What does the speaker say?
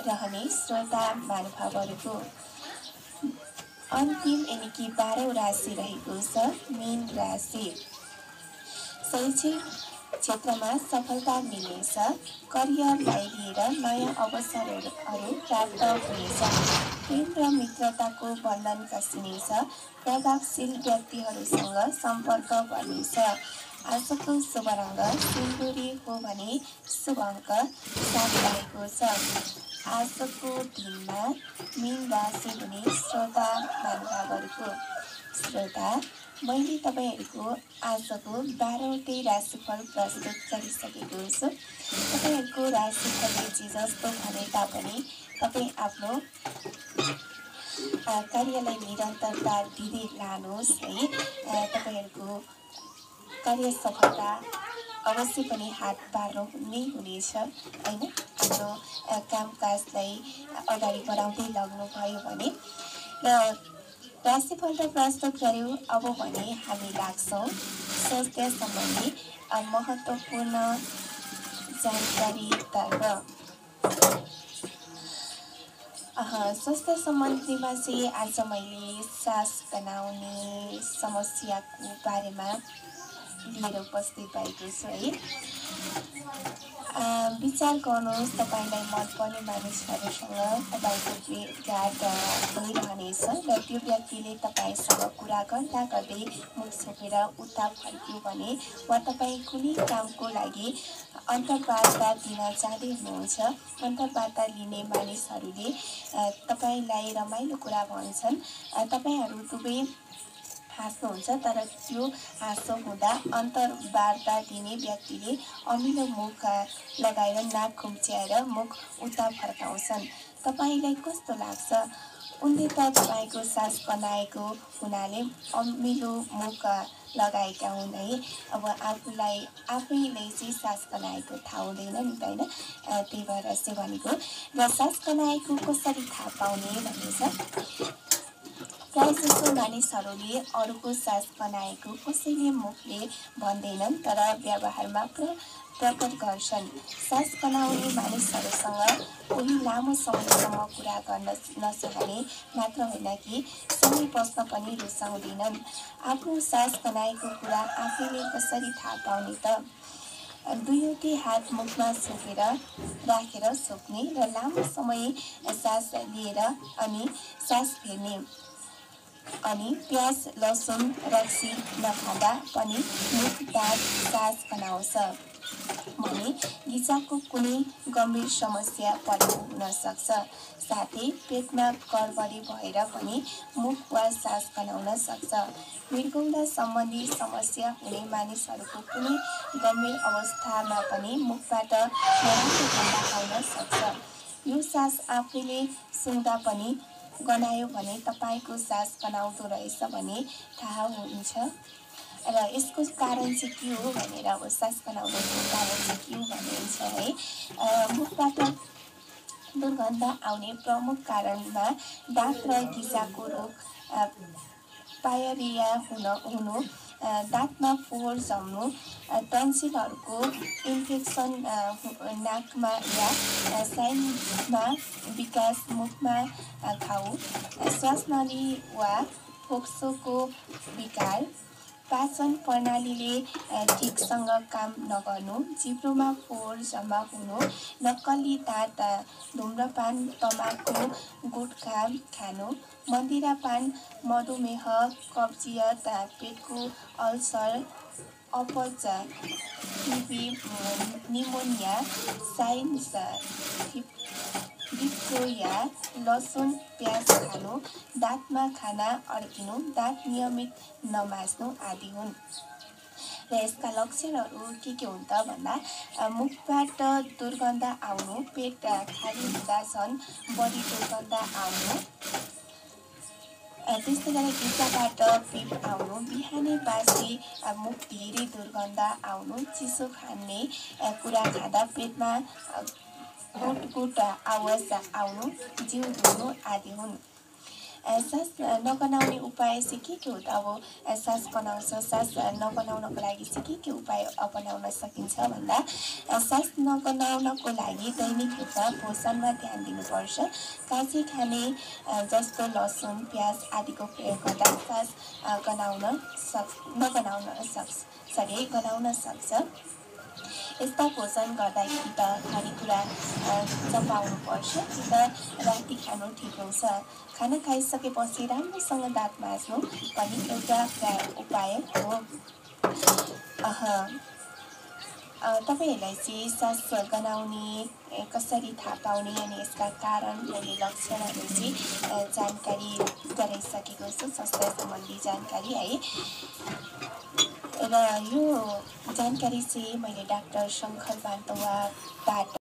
रहने श्रोता महानुभावहरूको अन्तिम यानि कि 12औं राशि रहेको छ मीन राशि। शैक्षिक क्षेत्रमा सफलता मिल्नेछ। करियरलाई लिएर नयाँ अवसरहरू प्राप्त हुनेछ। प्रेम र मित्रताको बन्धन कसिनेछ। प्रभावशील व्यक्तिहरूसँग सम्पर्क बढ्नेछ। आजको शुभ रङ सिन्दुरी हो भने शुभ अङ्क 7 रहेको छ। आजको दिनमा मीन राशि हुने श्रोता महानुभावहरूको श्रोता मैले तपाईँहरूको आजको 12वटै राशिफल प्रस्तुत गरिसकेको छु। तपाईँहरूको राशिफलले जे जस्तो भने तापनि तपाईँ आफ्नो कार्यलाई निरन्तरता दिँदै लानुहोस् है। तपाईँहरूको कार्य सफलता अवश्य पनि हात पार्नु नै हुनेछ होइन। आफ्नो कामकाजलाई अगाडि बढाउँदै लग्नुभयो भने र राशिफल त प्रस्तुत गर्यौँ। अब भने हामी लाग्छौँ स्वास्थ्य सम्बन्धी महत्त्वपूर्ण जानकारीतर्फ। स्वास्थ्य सम्बन्धीमा चाहिँ आज मैले सास बनाउने समस्याको बारेमा लिएर उपस्थित भएको छु है। विचार गर्नुहोस् तपाईँलाई मनपर्ने मानिसहरूसँग तपाईँको भेटघाट भइरहनेछ र त्यो व्यक्तिले तपाईँसँग कुरा गर्दा गर्दै मुख छोपेर उता फर्क्यो भने वा तपाईँ कुनै कामको लागि अन्तर्वार्ता दिन जाँदै हुनुहुन्छ। अन्तर्वार्ता लिने मानिसहरूले तपाईँलाई रमाइलो कुरा भन्छन्। तपाईँहरू दुवै हाँस्नुहुन्छ तर त्यो हाँसो हुँदा अन्तर्वार्ता दिने व्यक्तिले अमिलो मुख लगाएर नाक खुम्च्याएर मुख उता फर्काउँछन्। तपाईँलाई कस्तो लाग्छ? उनले त तपाईँको सास बनाएको हुनाले अमिलो मुख लगाएका हुन् है। अब आफूलाई आफैले चाहिँ सास बनाएको थाहा हुँदैन नि त होइन। त्यही भएर चाहिँ भनेको र सास बनाएको कसरी थाहा पाउने भनेछ। प्रायः जसो मानिसहरूले अरूको सास बनाएको कसैले मुखले भन्दैनन् तर व्यवहारमा प्रकट गर्छन्। सास बनाउने मानिसहरूसँग कोही लामो समयसम्म कुरा गर्न नसक्ने मात्र होइन कि समय बस्न पनि रुचाउँदैनन्। आफ्नो सास बनाएको कुरा आफैले कसरी थाहा पाउने त? दुईवटै हात मुखमा छोपेर राखेर छोप्ने र लामो समय सास लिएर अनि सास फेर्ने अनि प्याज लसुन रक्सी नखाँदा पनि मुख दाँत सास बनाउँछ भने गिचाको कुनै गम्भीर समस्या पनि हुन सक्छ। साथै पेटमा गडबडी भएर पनि मुख वा सास बनाउन सक्छ। मृगौला सम्बन्धी समस्या हुने मानिसहरूको कुनै गम्भीर अवस्थामा पनि मुखबाट नराम्रो गन्ध आउन सक्छ। यो सास आफैले सुन्दा पनि गनायो भने तपाईँको सास बनाउँदो रहेछ भने थाहा हुन्छ। र यसको कारण चाहिँ के हो भनेर अब सास बनाउनुको कारण चाहिँ के हो भन्नुहुन्छ है। मुखबाट दुर्गन्ध आउने प्रमुख कारणमा दाँत र गिजाको रोग, पायरिया हुनु, दाँतमा फोहोर जम्नु, टन्सिलहरूको इन्फेक्सन, नाकमा या साइनमा विकास, मुखमा घाउ, श्वासनली वा फोक्सोको विकार, पाचन प्रणालीले ठिकसँग काम नगर्नु, जिब्रोमा फोहोर जम्मा हुनु, नक्कली दाँत, धुम्रपान, तमाकु, गुटखा खानु, मदिरापान, मधुमेह, कब्जियत, पेटको अल्सर, अपच, टिबी, निमोनिया, साइनस, डिप्थेरिया, लसुन प्याज खानु, दाँतमा खाना अड्किनु, दाँत नियमित नमाज्नु आदि हुन्। र यसका लक्षणहरू के हुन् त भन्दा मुखबाट दुर्गन्ध आउनु, पेट खाली हुँदा झन् बढी दुर्गन्ध आउनु, त्यस्तै गरेर गिजाबाट पिप आउनु, बिहानै बासी मुख धेरै दुर्गन्ध आउनु, चिसो खाने कुरा खाँदा पेटमा गुट गुट आवाज आउनु, जिउ दुख्नु आदि हुन्। सास नगनाउने उपाय चाहिँ के हो त? अब सास गनाउँछ, सास नगनाउनको लागि चाहिँ के उपाय अपनाउन सकिन्छ भन्दा सास नगनाउनको लागि दैनिक रूपमा पोषणमा ध्यान दिनुपर्छ। काँचै खाने जस्तो लसुन, प्याज आदिको प्रयोग गर्दा सास गनाउन सक्छ। यस्ता पोषण गर्दाखेरि त खानेकुरा चपाउनुपर्छ कि त राति खानु ठिक हुन्छ। खाना खाइसकेपछि राम्रोसँग दाँत माझ्नु पनि एउटा उपाय हो। तपाईँहरूलाई चाहिँ सास गनाउने कसरी थाहा पाउने अनि यसका कारण अनि लक्षणहरू चाहिँ जानकारी गराइसकेको छु, स्वास्थ्य सम्बन्धी जानकारी है। र यो जानकारी चाहिँ मैले डाक्टर शङ्कर बान्तवाबाट